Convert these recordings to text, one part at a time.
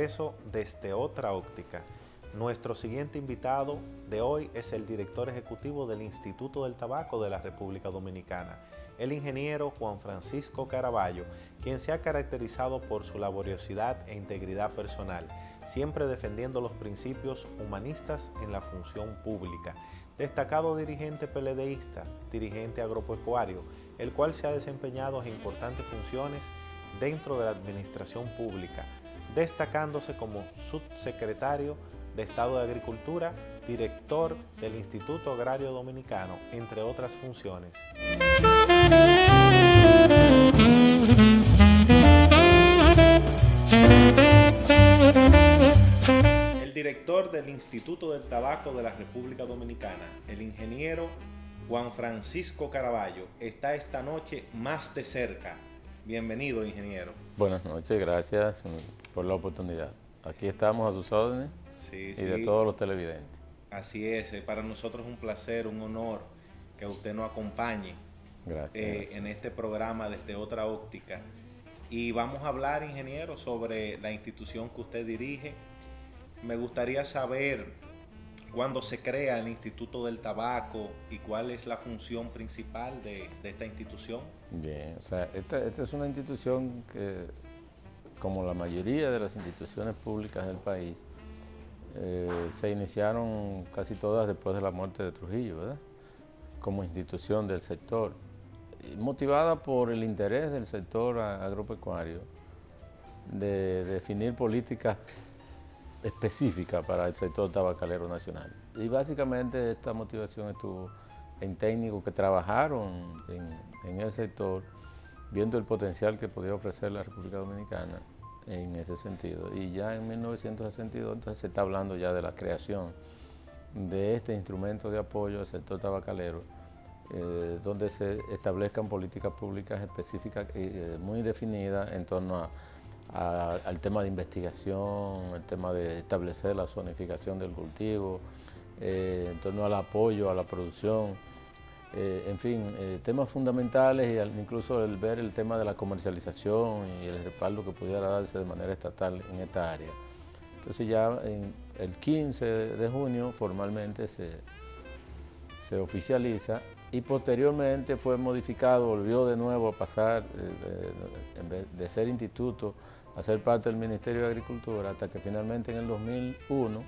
regreso desde otra óptica. Nuestro siguiente invitado de hoy es el director ejecutivo del Instituto del Tabaco de la República Dominicana, el ingeniero Juan Francisco Caraballo, quien se ha caracterizado por su laboriosidad e integridad personal, siempre defendiendo los principios humanistas en la función pública. Destacado dirigente PLDista, dirigente agropecuario, el cual se ha desempeñado en importantes funciones dentro de la administración pública, destacándose como subsecretario de Estado de Agricultura, director del Instituto Agrario Dominicano, entre otras funciones. El director del Instituto del Tabaco de la República Dominicana, el ingeniero Juan Francisco Caraballo, está esta noche más de cerca. Bienvenido, ingeniero. Buenas noches, gracias por la oportunidad. Aquí estamos a sus órdenes y de todos los televidentes. Así es, para nosotros es un placer, un honor que usted nos acompañe en este programa desde otra óptica. Y vamos a hablar, ingeniero, sobre la institución que usted dirige. Me gustaría saber cuándo se crea el Instituto del Tabaco y cuál es la función principal de esta institución. Bien, o sea, esta es una institución que, como la mayoría de las instituciones públicas del país, se iniciaron casi todas después de la muerte de Trujillo, ¿verdad? Como institución del sector, motivada por el interés del sector agropecuario de definir políticas específica para el sector tabacalero nacional. Y básicamente esta motivación estuvo en técnicos que trabajaron en el sector, viendo el potencial que podía ofrecer la República Dominicana en ese sentido. Y ya en 1962 entonces se está hablando ya de la creación de este instrumento de apoyo al sector tabacalero, donde se establezcan políticas públicas específicas muy definidas en torno al tema de investigación, el tema de establecer la zonificación del cultivo, en torno al apoyo a la producción, en fin, temas fundamentales e incluso el ver el tema de la comercialización y el respaldo que pudiera darse de manera estatal en esta área. Entonces ya el 15 de junio formalmente se oficializa y posteriormente fue modificado, volvió de nuevo a pasar en vez de ser instituto a ser parte del Ministerio de Agricultura, hasta que finalmente en el 2001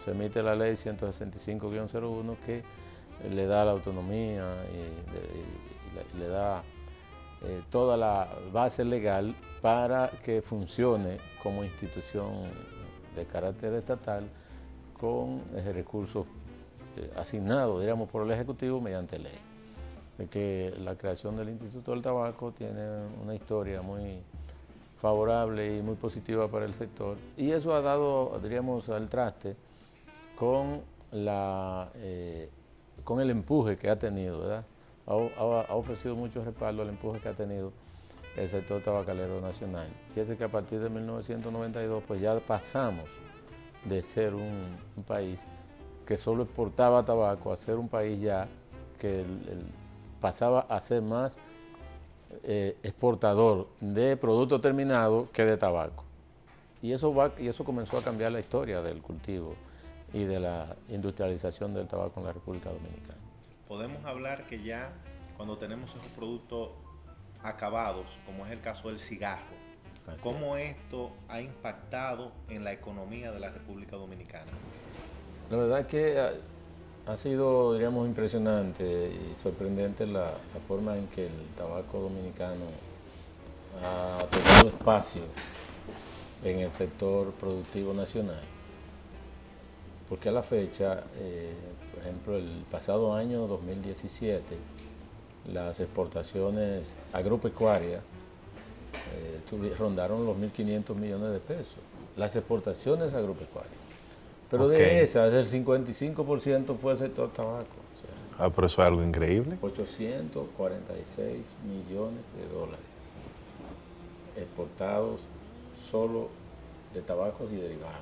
se emite la ley 165-01 que le da la autonomía y le da toda la base legal para que funcione como institución de carácter estatal con recursos asignados, diríamos, por el Ejecutivo mediante ley. De que la creación del Instituto del Tabaco tiene una historia muy favorable y muy positiva para el sector, y eso ha dado, diríamos, al traste con el empuje que ha tenido, ¿verdad? Ha ofrecido mucho respaldo al empuje que ha tenido el sector tabacalero nacional. Fíjese que a partir de 1992 pues ya pasamos de ser un país que solo exportaba tabaco a ser un país ya que pasaba a ser más exportador de productos terminados que de tabaco. Y eso comenzó a cambiar la historia del cultivo y de la industrialización del tabaco en la República Dominicana. Podemos hablar que ya cuando tenemos esos productos acabados, como es el caso del cigarro, ¿cómo esto ha impactado en la economía de la República Dominicana? La verdad es que ha sido, diríamos, impresionante y sorprendente la forma en que el tabaco dominicano ha tomado espacio en el sector productivo nacional. Porque a la fecha, por ejemplo, el pasado año 2017, las exportaciones agropecuarias rondaron los 1.500 millones de pesos. Las exportaciones agropecuarias. Pero de esas, el 55% fue el sector tabaco. O sea, pero eso es algo increíble. 846 millones de dólares exportados solo de tabacos y derivados.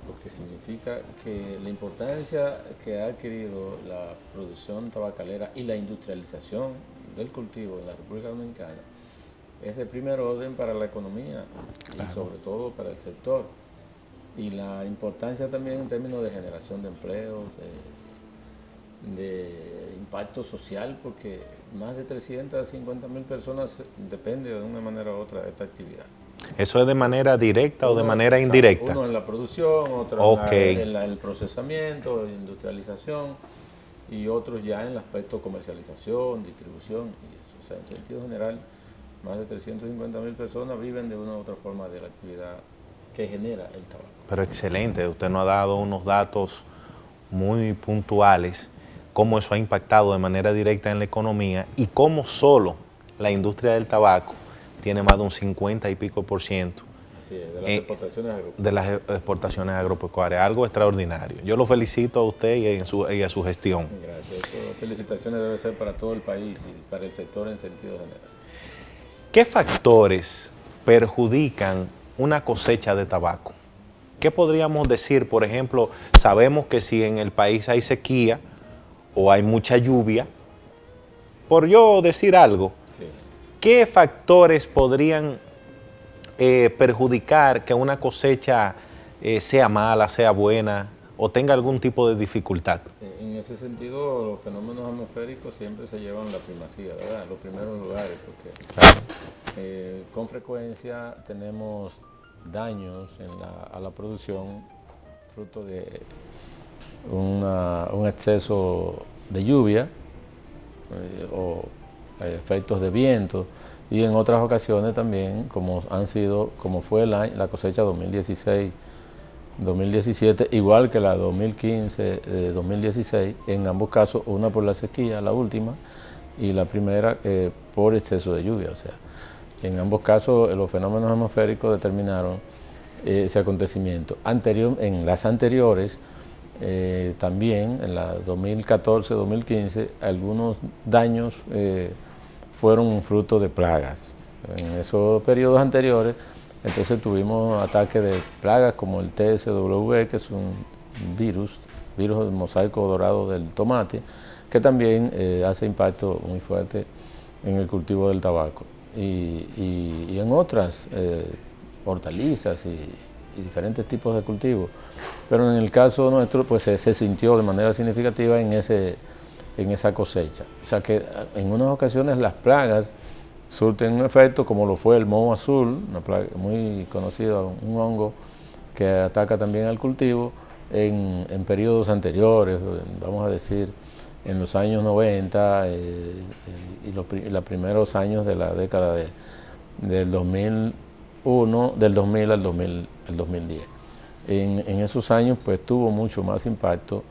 Lo que significa que la importancia que ha adquirido la producción tabacalera y la industrialización del cultivo en la República Dominicana es de primer orden para la economía y sobre todo para el sector. Y la importancia también en términos de generación de empleos, de impacto social, porque más de 350.000 personas dependen de una manera u otra de esta actividad. ¿Eso es de manera directa o de manera indirecta? Uno en la producción, otro en el procesamiento, industrialización, y otros ya en el aspecto comercialización, distribución y eso. O sea, en sentido general, más de 350.000 personas viven de una u otra forma de la actividad que genera el tabaco. Pero excelente, usted nos ha dado unos datos muy puntuales, cómo eso ha impactado de manera directa en la economía y cómo solo la industria del tabaco tiene más de un 50 y pico %. Así es, de las exportaciones agropecuarias. De las exportaciones agropecuarias, algo extraordinario. Yo lo felicito a usted y a su gestión. Gracias, eso, felicitaciones debe ser para todo el país y para el sector en sentido general. ¿Qué factores perjudican una cosecha de tabaco? ¿Qué podríamos decir? Por ejemplo, sabemos que si en el país hay sequía o hay mucha lluvia, por yo decir algo, sí, ¿qué factores podrían perjudicar que una cosecha sea mala, sea buena o tenga algún tipo de dificultad? En ese sentido, los fenómenos atmosféricos siempre se llevan la primacía, ¿verdad? Los primeros lugares, porque claro, con frecuencia tenemos daños a la producción fruto de un exceso de lluvia o efectos de viento, y en otras ocasiones también, como fue la cosecha 2016-2017, igual que la 2015-2016, en ambos casos, una por la sequía, la última, y la primera por exceso de lluvia. O sea, en ambos casos los fenómenos atmosféricos determinaron ese acontecimiento. En las anteriores, también en la 2014-2015, algunos daños fueron fruto de plagas. En esos periodos anteriores, entonces tuvimos ataques de plagas como el TSW, que es un virus del mosaico dorado del tomate, que también hace impacto muy fuerte en el cultivo del tabaco. Y en otras hortalizas y diferentes tipos de cultivos. Pero en el caso nuestro, pues se sintió de manera significativa en esa cosecha. O sea que en unas ocasiones las plagas surten un efecto, como lo fue el moho azul, una plaga muy conocida, un hongo que ataca también al cultivo en periodos anteriores, vamos a decir, en los años 90 y los primeros años de la década del 2000 al 2010. En esos años pues tuvo mucho más impacto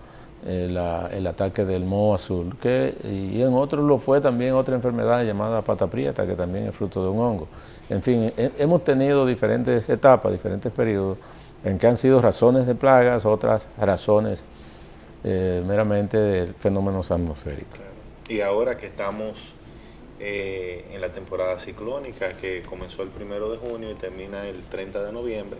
el ataque del moho azul, y en otros lo fue también otra enfermedad llamada pata prieta, que también es fruto de un hongo. En fin, hemos tenido diferentes etapas, diferentes periodos, en que han sido razones de plagas, otras razones meramente de fenómenos atmosféricos. Claro. Y ahora que estamos en la temporada ciclónica, que comenzó el 1 de junio y termina el 30 de noviembre,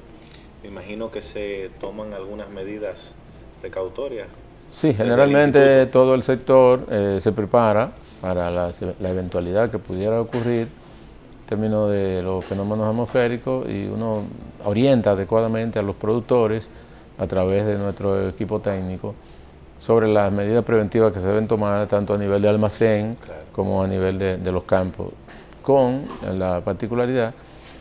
me imagino que se toman algunas medidas precautorias. Sí, generalmente todo el sector se prepara para la eventualidad que pudiera ocurrir en términos de los fenómenos atmosféricos, y uno orienta adecuadamente a los productores a través de nuestro equipo técnico sobre las medidas preventivas que se deben tomar tanto a nivel de almacén, claro, como a nivel de los campos, con la particularidad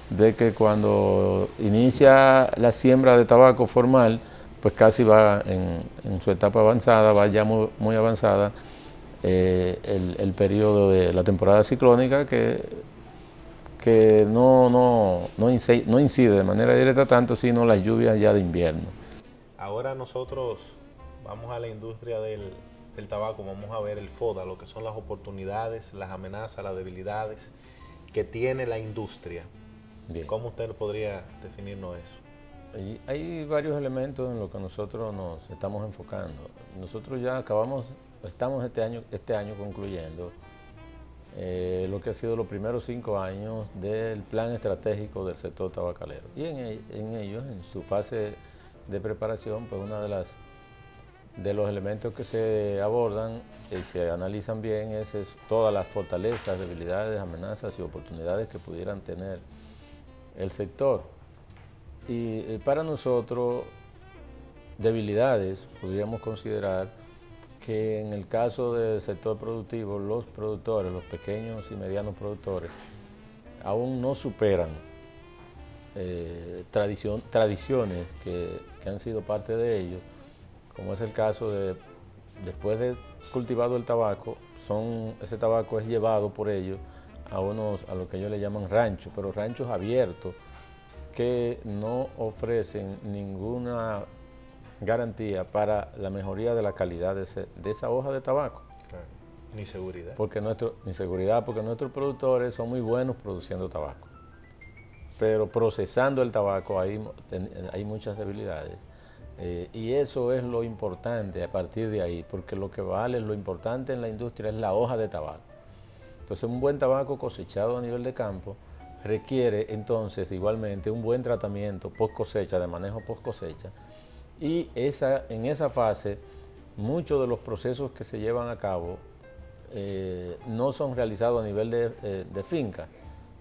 de que cuando inicia la siembra de tabaco formal, pues casi va en su etapa avanzada, va ya muy avanzada el periodo de la temporada ciclónica, que no incide de manera directa tanto, sino las lluvias ya de invierno. Ahora nosotros vamos a la industria del tabaco, vamos a ver el FODA, lo que son las oportunidades, las amenazas, las debilidades que tiene la industria. Bien. ¿Cómo usted podría definirnos eso? Hay varios elementos en los que nosotros nos estamos enfocando. Nosotros ya estamos este año concluyendo lo que ha sido los primeros 5 años del plan estratégico del sector tabacalero. Y en ellos, en su fase de preparación, pues una de de los elementos que se abordan y se analizan bien es todas las fortalezas, debilidades, amenazas y oportunidades que pudieran tener el sector. Y para nosotros, debilidades, podríamos considerar que en el caso del sector productivo, los productores, los pequeños y medianos productores, aún no superan tradiciones que han sido parte de ellos, como es el caso de, después de cultivado el tabaco, ese tabaco es llevado por ellos a lo que ellos le llaman ranchos, pero ranchos abiertos que no ofrecen ninguna garantía para la mejoría de la calidad de esa hoja de tabaco. Claro. Ni seguridad. Ni seguridad, porque nuestros productores son muy buenos produciendo tabaco, pero procesando el tabaco hay muchas debilidades. Y eso es lo importante a partir de ahí, porque lo que vale, lo importante en la industria es la hoja de tabaco. Entonces, un buen tabaco cosechado a nivel de campo requiere entonces igualmente un buen tratamiento post cosecha, de manejo post cosecha, y en esa fase muchos de los procesos que se llevan a cabo no son realizados a nivel de finca,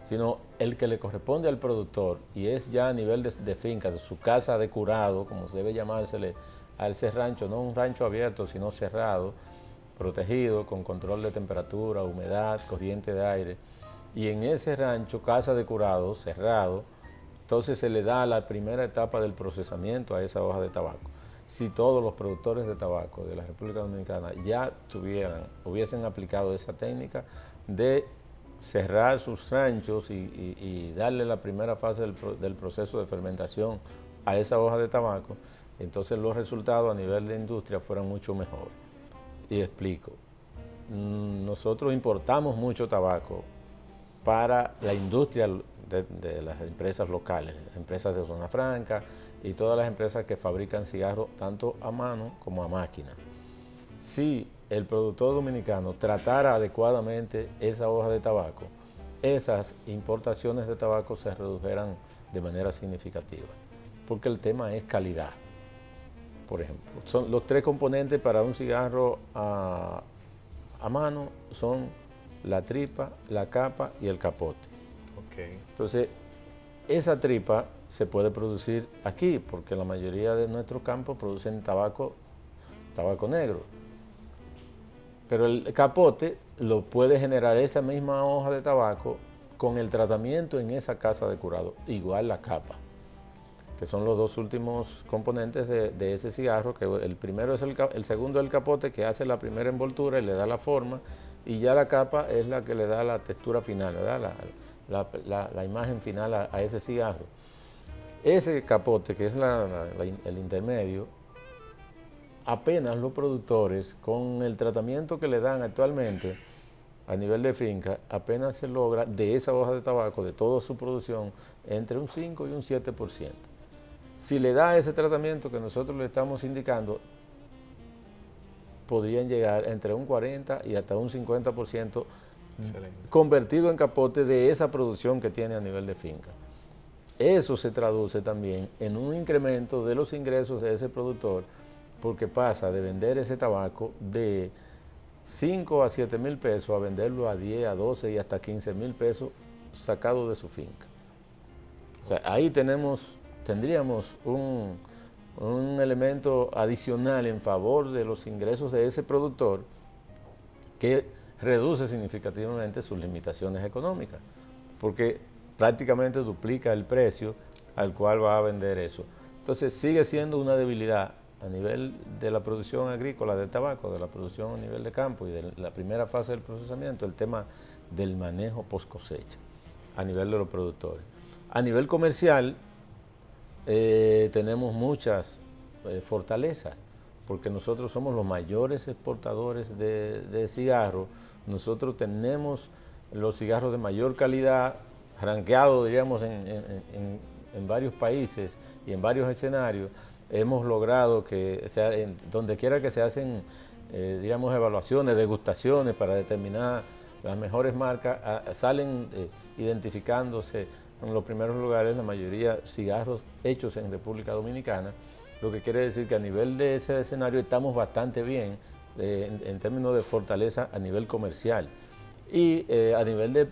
sino el que le corresponde al productor, y es ya a nivel de finca, de su casa de curado, como se debe llamársele a ese rancho, no un rancho abierto, sino cerrado, protegido, con control de temperatura, humedad, corriente de aire. Y en ese rancho, casa de curado, cerrado, entonces se le da la primera etapa del procesamiento a esa hoja de tabaco. Si todos los productores de tabaco de la República Dominicana ya hubiesen aplicado esa técnica de cerrar sus ranchos y darle la primera fase del proceso de fermentación a esa hoja de tabaco, entonces los resultados a nivel de industria fueran mucho mejor. Y explico. Nosotros importamos mucho tabaco para la industria de las empresas locales, empresas de zona franca y todas las empresas que fabrican cigarros tanto a mano como a máquina. Si el productor dominicano tratara adecuadamente esa hoja de tabaco, esas importaciones de tabaco se redujeran de manera significativa, porque el tema es calidad. Por ejemplo, son los tres componentes para un cigarro a mano son la tripa, la capa y el capote. Okay. Entonces, esa tripa se puede producir aquí, porque la mayoría de nuestros campos producen tabaco negro. Pero el capote lo puede generar esa misma hoja de tabaco con el tratamiento en esa casa de curado, igual la capa, que son los dos últimos componentes de ese cigarro, que el primero es el segundo el capote, que hace la primera envoltura y le da la forma, y ya la capa es la que le da la textura final, ¿verdad? La imagen final a ese cigarro. Ese capote, que es el intermedio, apenas los productores, con el tratamiento que le dan actualmente a nivel de finca, apenas se logra de esa hoja de tabaco, de toda su producción, entre un 5 y un 7%. Si le da ese tratamiento que nosotros le estamos indicando, podrían llegar entre un 40 y hasta un 50% convertido en capote de esa producción que tiene a nivel de finca. Eso se traduce también en un incremento de los ingresos de ese productor, porque pasa de vender ese tabaco de 5 a 7 mil pesos a venderlo a 10, a 12 y hasta 15 mil pesos sacado de su finca. O sea, ahí tendríamos un elemento adicional en favor de los ingresos de ese productor que reduce significativamente sus limitaciones económicas, porque prácticamente duplica el precio al cual va a vender eso. Entonces sigue siendo una debilidad a nivel de la producción agrícola de tabaco, de la producción a nivel de campo y de la primera fase del procesamiento, el tema del manejo post cosecha a nivel de los productores. A nivel comercial tenemos muchas fortalezas, porque nosotros somos los mayores exportadores de cigarros. Nosotros tenemos los cigarros de mayor calidad, rankeados, diríamos, en varios países y en varios escenarios. Hemos logrado que, donde quiera que se hacen, digamos, evaluaciones, degustaciones para determinar las mejores marcas, salen identificándose en los primeros lugares, la mayoría cigarros hechos en República Dominicana, lo que quiere decir que a nivel de ese escenario estamos bastante bien en términos de fortaleza a nivel comercial. Y a nivel de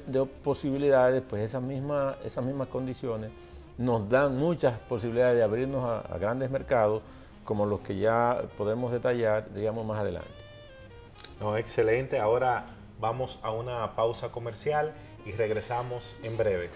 posibilidades, pues esas mismas condiciones nos dan muchas posibilidades de abrirnos a grandes mercados, como los que ya podemos detallar, digamos, más adelante. No, excelente. Ahora vamos a una pausa comercial y regresamos en breve.